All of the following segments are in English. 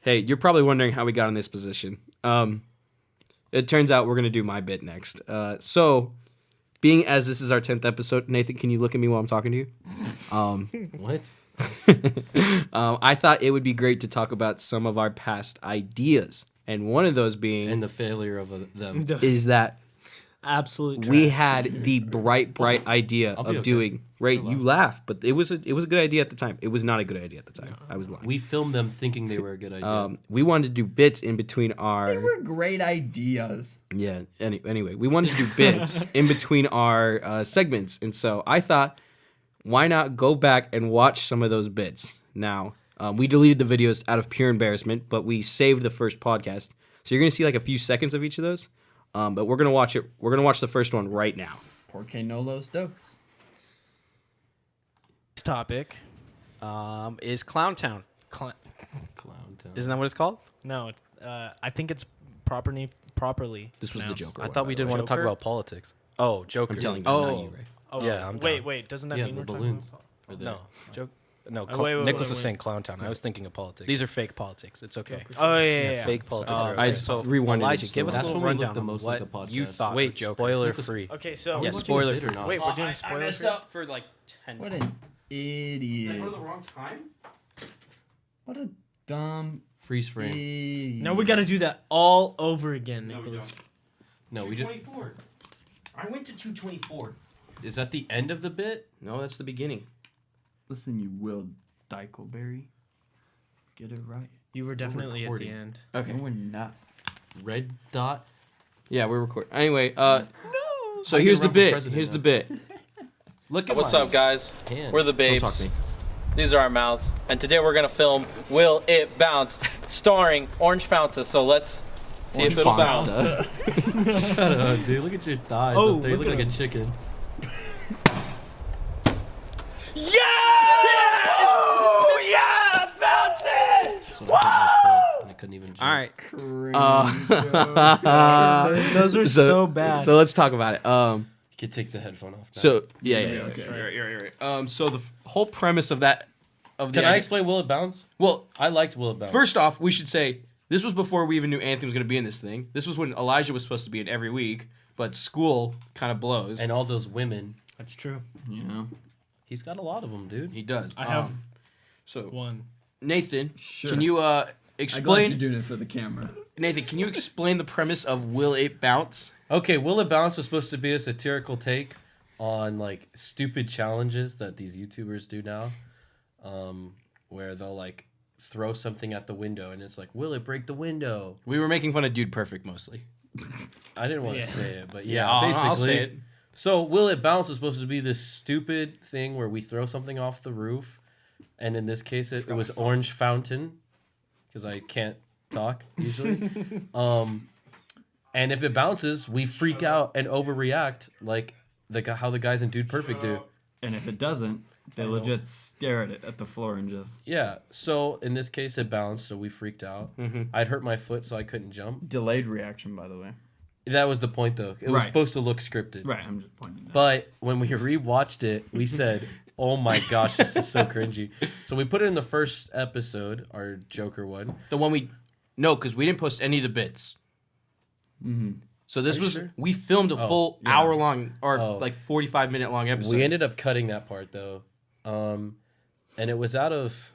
Hey, you're probably wondering how we got in this position. It turns out we're going to do my bit next. So, being as this is our 10th episode, Nathan, can you look at me while I'm talking to you? What? I thought it would be great to talk about some of our past ideas. And one of those being... And the failure of them. is that Absolute trash. we had the bright idea I'll be of okay. doing... Right, you laugh, but it was a good idea at the time. It was not a good idea at the time. I was lying. We filmed them thinking they were a good idea. We wanted to do bits in between our... They were great ideas. Yeah, anyway, we wanted to do bits in between our segments. And so I thought, why not go back and watch some of those bits? Now, we deleted the videos out of pure embarrassment, but we saved the first podcast. So you're going to see like a few seconds of each of those. But we're going to watch it. We're going to watch the first one right now. Porque no los dos. This topic. Is Clowntown. Clown Town. Isn't that what it's called? No, I think it's properly. This was the pronounced. Joker. I one, thought by we the didn't way. want to talk Joker? about politics. Oh, Joker. I'm telling you, Oh. not you, Ray. Oh, Yeah, I'm down. wait. Doesn't that Yeah, mean the we're talking balloons. about? No, joke. No, wait, Nicholas was wait. saying Clown Town. I was thinking of politics. These are fake politics. It's okay. Oh yeah. fake politics. are I okay. just rewinded Elijah, it. give us That's a little when we rundown look the on most what like a podcast. you thought. Wait, of Joker. spoiler free. Okay, so Yeah, Watching spoiler this bit or free. not? wait, we're doing spoilers. for like 10 What an idiot. wrong time? What a dumb Freeze frame. idiot. No, we got to do that all over again, Nicholas. No, we just. 224. I went to 224. Is that the end of the bit? No, that's the beginning. Listen, you Will Dykelberry. Get it right. You were definitely at the recording. end. Okay. No, we're not. Red dot. Yeah, we're recording. Anyway, so I'm here's the gonna run for bit. president Here's now. the bit. Look at What's my up, guys? hand. We're the Don't talk babes. to me. These are our mouths. And today we're going to film Will It Bounce, starring Orange Fanta. So let's see if it'll bounce. Shut up, dude. Look at your thighs Oh, up there. You look look like at a chicken. So I hit my foot and I couldn't even jump. All right. Those are so bad. So let's talk about it. You could take the headphone off. now. So yeah. Right. So the whole premise of that of the Can I idea- explain Will It Bounce? Well, I liked Will It Bounce. first off, we should say this was before we even knew Anthony was going to be in this thing. This was when Elijah was supposed to be in every week, but school kind of blows. and all those women. That's true. You know? He's got a lot of them, dude. he does. I have So one. Nathan, Sure. can you I'm glad explain? you're doing it for the camera. Nathan, can you explain the premise of Will It Bounce? Okay, Will It Bounce was supposed to be a satirical take on like stupid challenges that these YouTubers do now, where they'll like throw something at the window and it's like, will it break the window? We were making fun of Dude Perfect mostly. I didn't want to Yeah. say it, but yeah, I'll- basically. I'll say it. So Will It Bounce was supposed to be this stupid thing where we throw something off the roof, and in this case it was Orange Fountain, because I can't talk usually. And if it bounces, we freak out and overreact like how the guys in Dude Perfect do. And if it doesn't, they legit stare at it at the floor and just Yeah. So in this case, it bounced, so we freaked out. I'd hurt my foot, so I couldn't jump. delayed reaction, by the way. That was the point, though. It was Right. supposed to look scripted. Right, I'm just pointing that. But when we rewatched it, we said, "Oh my gosh, this is so cringy." So we put it in the first episode, our Joker one. The one because we didn't post any of the bits. Mm-hmm. So this Are you was sure? we filmed a full yeah. hour long or Oh. like 45-minute long episode. We ended up cutting that part though, and it was out of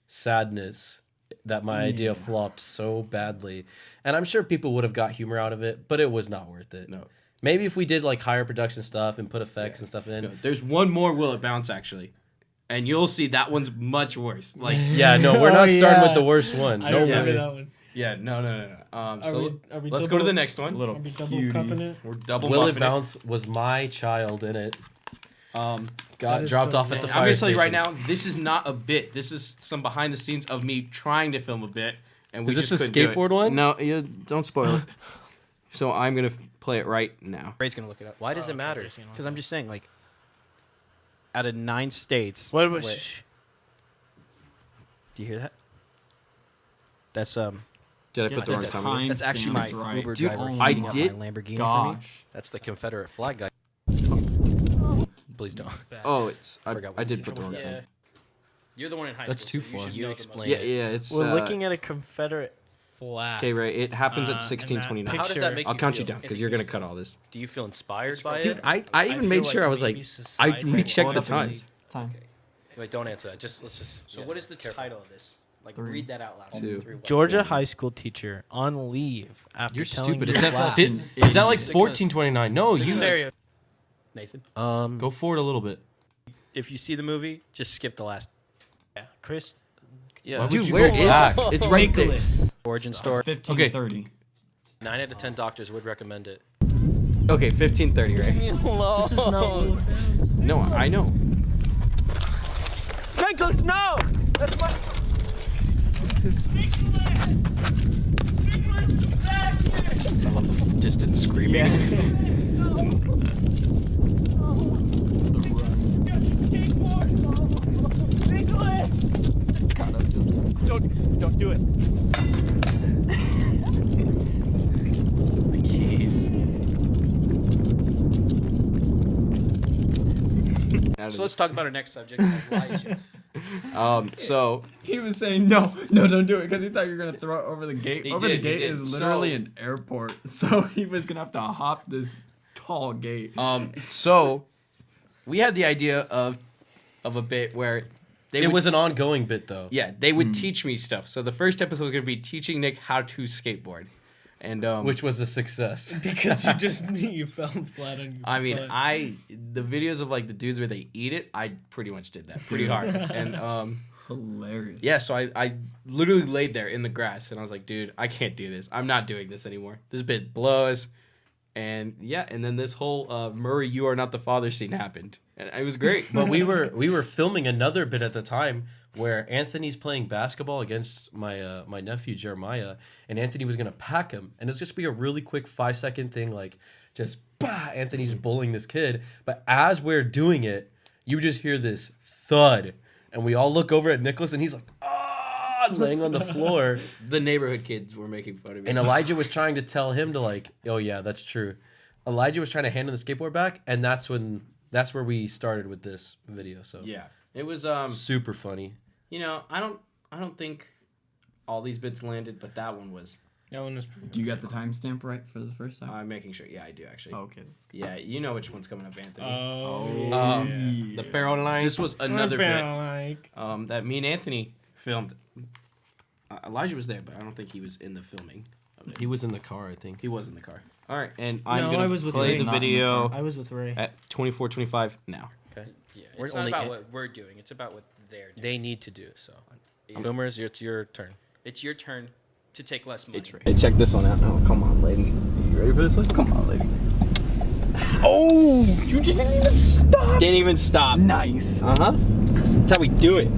sadness that my idea flopped so badly. And I'm sure people would have got humor out of it, but it was not worth it. No. Maybe if we did like higher production stuff and put effects and stuff in. No, there's one more Will It Bounce actually, and you'll see that one's much worse. Like Yeah, no, we're Oh, not starting yeah. with the worst one. I No remember way. that one. yeah, no. Are we let's go to double- the next one. Little Are we double cuties. cupping it? We're double Will It buffing Bounce was my child in it. Um, Got is dropped the- off at the I'm fire gonna tell you right station. now, this is not a bit. This is some behind the scenes of me trying to film a bit, and we Is this just a couldn't do it. skateboard one? No, you don't spoil it. So I'm gonna play it right now. Ray's going to look it up. Why does Oh, it okay, matter? Ray's gonna look Because it I'm just saying, like, out of 9 states. What was? Wait, do you hear that? That's Did I Yeah, put the wrong that's time? time. That's actually my Timestamps, right. Uber Dude, driver I heating up did- my Lamborghini for me. Gosh. That's the Confederate flag guy. Please don't. Oh, it's I Forgot did what put the wrong Yeah. time. You're the one in high That's school. too so you far. should You know the most explain about it. Yeah, it's. We're looking at a Confederate flag. Okay, right. It happens at and that 1629. How does that make I'll you count feel? you down because you're gonna cut all this. Do you feel inspired by Dude, it? I even feel made sure I was maybe like, I society will rechecked Hold the up a minute. times. Time. Wait, don't answer that. Let's just. So yeah, what is the careful. title of this? Like, 3, read that out loud. 2. 3, 1. Georgia high school teacher on leave after You're telling stupid. his Is that class. is that like Stick 1429? No, stick you stereo. Nathan, go forward a little bit. if you see the movie, just skip the last Yeah, Chris. Yeah, Dude, where is it? It's right there. Nicholas. origin story. 1530. 9 out of 10 doctors would recommend it. Okay, 1530, right? This is not Will It Bounce. No, I know. Nicholas, no! That's my. I love the distant screaming. Don't do it. So let's talk about our next subject, Elijah. So He was saying no, don't do it because he thought you were gonna throw it over the gate. He Over did, the he gate did. is literally So- an airport, so he was gonna have to hop this tall gate. so we had the idea of a bit where they It would, was an ongoing bit though. yeah, they would teach me stuff. So the first episode was gonna be teaching Nick how to skateboard. And Which was a success. Because you fell flat on your I mean, butt. the videos of like the dudes where they eat it, I pretty much did that pretty hard. And Hilarious. yeah, so I literally laid there in the grass and I was like, dude, I can't do this. I'm not doing this anymore. This bit blows. And yeah, and then this whole Murray, you are not the father scene happened. And it was great. But we were filming another bit at the time where Anthony's playing basketball against my my nephew Jeremiah, and Anthony was gonna pack him, and it's just be a really quick 5-second thing, like just bah, Anthony's bullying this kid. But as we're doing it, you just hear this thud, and we all look over at Nicholas, and he's like, ah, laying on the floor. The neighborhood kids were making fun of me. And Elijah was trying to tell him to like, oh yeah, that's true. Elijah was trying to hand him the skateboard back, and that's where we started with this video. So yeah, it was super funny. you know, I don't think all these bits landed, but that one was. That one was pretty Do you got the timestamp right for the first time? I'm making sure. Yeah, I do actually. Oh, okay. That's good. Yeah, you know which one's coming up, Anthony. Oh, The barrel line. This was another bit like that me and Anthony filmed. Elijah was there, but I don't think he was in the filming of it. He was in the car, I think. He was in the car. All right, and I'm No, gonna I was with play Ray. the Not in the video I was with Ray. at 24:25 now. Yeah, We're it's not only about in- what we're doing. It's about what they're doing. They need to do so. Yeah. Boomers, it's your turn. It's your turn to take less money. It's Ray. Hey, check this one out. Oh, come on, lady. You ready for this one? Come on, lady. Oh, you didn't even stop. Didn't even stop. Nice. Uh-huh. That's how we do it.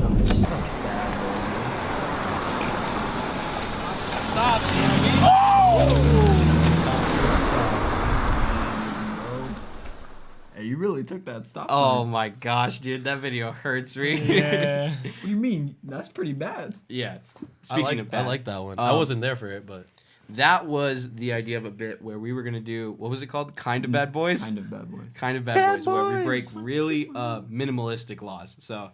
Hey, you really took that stop Oh sign. my gosh, dude, that video hurts me. Yeah. What do you mean? That's pretty bad. Yeah. I of bad, like that one. I wasn't there for it, but that was the idea of a bit where we were gonna do what was it called? Kind of Bad Boys. Kind of bad boys. Kind of Bad Boys, where we break really minimalistic laws. So,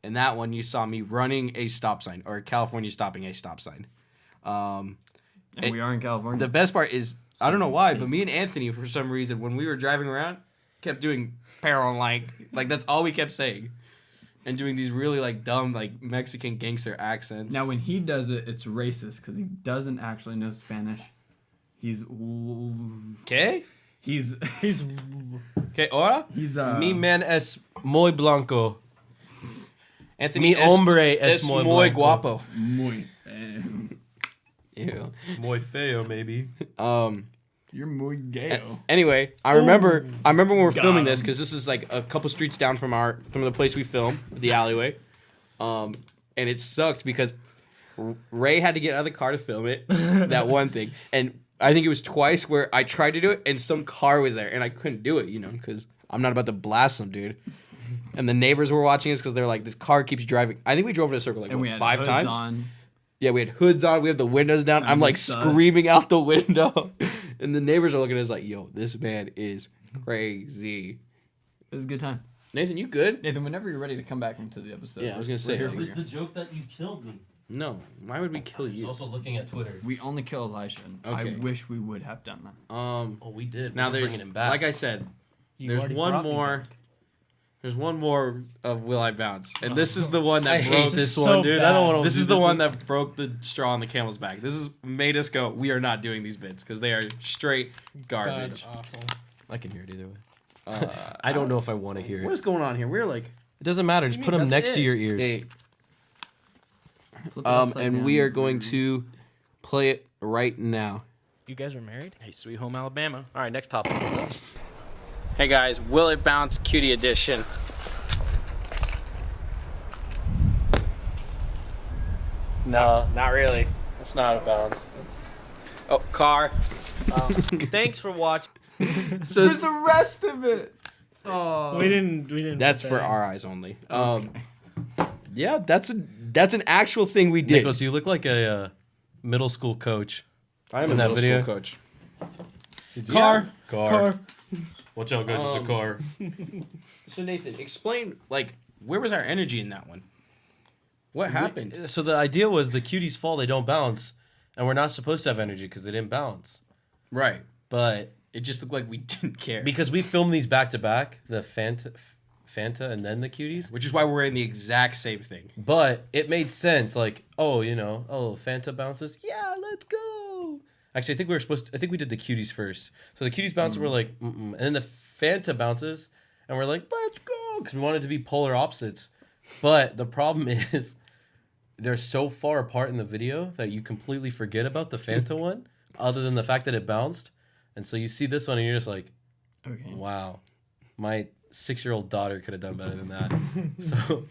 in that one, you saw me running a stop sign or California stopping a stop sign. And It- we are in California. The best part is I don't know why, but me and Anthony, for some reason, when we were driving around, kept doing parallel like that's all we kept saying, and doing these really like dumb like Mexican gangster accents. Now, when he does it, it's racist because he doesn't actually know Spanish. He's okay, he's okay. Ahora, he's mi man es muy blanco. Anthony Mi hombre es muy muy blanco. guapo. muy. Ew. Muy feo, maybe. You're muy gay. Anyway, I remember when we were filming this because this is like a couple streets down from the place we film, the alleyway. And it sucked because Ray had to get out of the car to film it. That one thing, and I think it was twice where I tried to do it and some car was there and I couldn't do it, because I'm not about to blast some dude. And the neighbors were watching us because they're like, this car keeps driving. I think we drove in a circle like And we what, had 5 hoods times. on. Yeah, we had hoods on. We have the windows down. I'm like Sus. screaming out the window. And the neighbors are looking at us like, yo, this man is crazy. It was a good time. Nathan, you good? Nathan, whenever you're ready to come back into the episode. Yeah, I was gonna say. we're here for you. joke that you killed me? No. Why would we kill He's you? also looking at Twitter. We only kill Elijah. And Okay. I wish we would have done that. Oh, we did. Now We're there's bringing him back. like I said, You there's already one brought me more. back. There's one more of Will I Bounce, and this is the one that I broke hate this so one, dude. I don't bad. want to. This is the one that broke the straw on the camel's back. This is made us go. We are not doing these bits because they are straight garbage. God awful. I can hear it either way. I don't know if I want to hear What it. is going on here? We're like, It doesn't matter. Just You put mean them that's next to it? your ears. hey, Flip it upside and down. we are going to play it right now. You guys were married? Hey, Sweet Home Alabama. All right, next topic. What's up? Hey guys, Will It Bounce Cutie Edition. No, not really. It's not a bounce. Oh, car. Thanks for watching. So Where's the rest of it? Oh. We didn't. that's put for that in. our eyes only. Yeah, that's an actual thing we did. Nicholas, you look like a middle school coach. I am in a that middle video. school coach. Car. Car. Watch out, guys. It's a car. So Nathan, explain like where was our energy in that one? What happened? So the idea was the cuties fall, they don't bounce, and we're not supposed to have energy because they didn't bounce. Right. But It just looked like we didn't care. because we filmed these back to back, the Fanta and then the cuties. Which is why we're in the exact same thing. But it made sense, like, oh, Fanta bounces. Yeah, let's go. Actually, I think we did the cuties first. So the cuties bounce, and we're like, mm-mm. And then the Fanta bounces, and we're like, let's go, because we wanted to be polar opposites. But the problem is, they're so far apart in the video that you completely forget about the Fanta one, other than the fact that it bounced. And so you see this one, and you're just like, Okay. wow, my 6-year-old daughter could have done better than that. So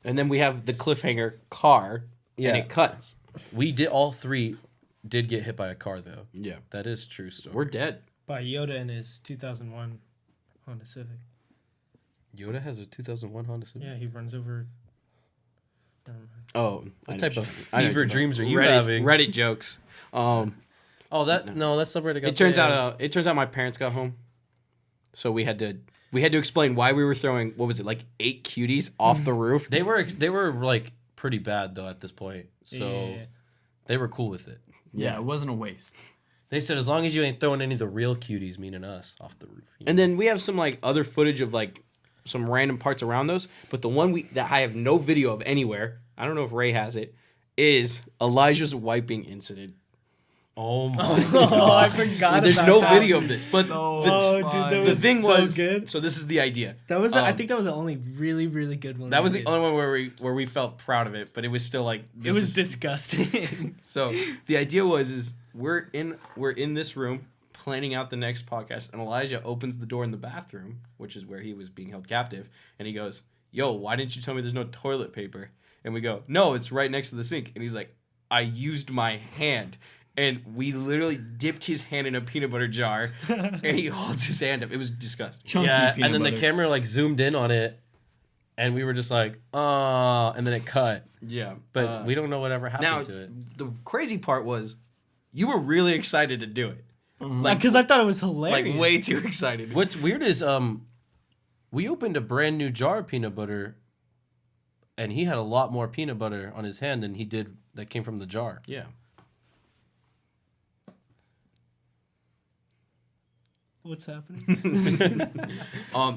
And then we have the cliffhanger car, Yeah. and it cuts. all three did get hit by a car, though. Yeah. That is true story. We're dead. By Yoda in his 2001 Honda Civic. Yoda has a 2001 Honda Civic. Yeah, he runs over. Never mind. Oh. What I know type what of you- I know what fever you're dreams talking are you about. having? Reddit jokes. Oh, that's somewhere to go. It turns out my parents got home, so we had to explain why we were throwing, what was it, like 8 cuties off the roof. they were like pretty bad though at this point, so Yeah. they were cool with it. Yeah, it wasn't a waste. They said as long as you ain't throwing any of the real cuties, meaning us, off the roof. And then we have some like other footage of like some random parts around those, but the one that I have no video of anywhere, I don't know if Ray has it, is Elijah's wiping incident. Oh my! Oh, I forgot. There's about no that. video of this, but So the, Oh, dude, that the was thing so was good. so this is the idea. That was. I Um, think that was the only really, really good one. That we was the did. only one where we felt proud of it, but it was still like It this was is- disgusting. So the idea is we're in this room planning out the next podcast, and Elijah opens the door in the bathroom, which is where he was being held captive, and he goes, "Yo, why didn't you tell me there's no toilet paper?" And we go, "No, it's right next to the sink." And he's like, "I used my hand." And we literally dipped his hand in a peanut butter jar, and he holds his hand up. It was disgusting. Chunky Yeah, peanut and then butter. the camera like zoomed in on it, and we were just like, and then it cut. Yeah, But we don't know whatever happened now to it. the crazy part was, you were really excited to do it, Because I thought it was hilarious. like way too excited. What's weird is we opened a brand new jar of peanut butter, and he had a lot more peanut butter on his hand than he did that came from the jar. Yeah. What's happening?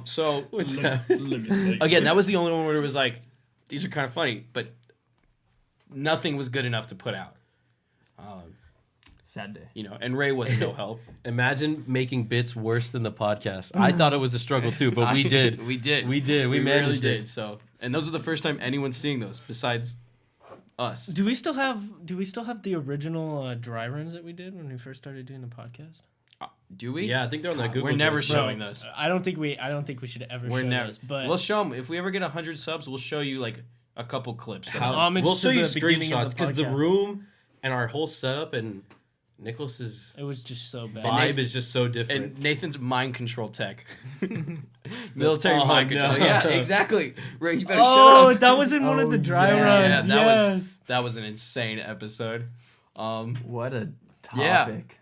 So Let me speak. again, that was the only one where it was like, these are kind of funny, but nothing was good enough to put out. Sad day. You know, and Ray was no help. Imagine making bits worse than the podcast. I thought it was a struggle too, but we did. We did. We did. We really managed did. it. So, and those are the first time anyone's seeing those besides us. Do we still have the original dry runs that we did when we first started doing the podcast? Do we? Yeah, I think they're on that Google. We're never Docs. showing those. I don't think we should ever. We're show never. those, but We'll show them if we ever get 100 subs. We'll show you like a couple clips. homage We'll to show you the beginning of screenshots because the podcast. room and our whole setup and Nicholas's It was just so bad. vibe is just so different. And Nathan's mind control tech. Military Oh, mind no. control. Yeah, exactly. Ray, you better Oh, shut up. that was in one of the dry Yeah, runs. that Yes. was that was an insane episode. What a Yeah. topic.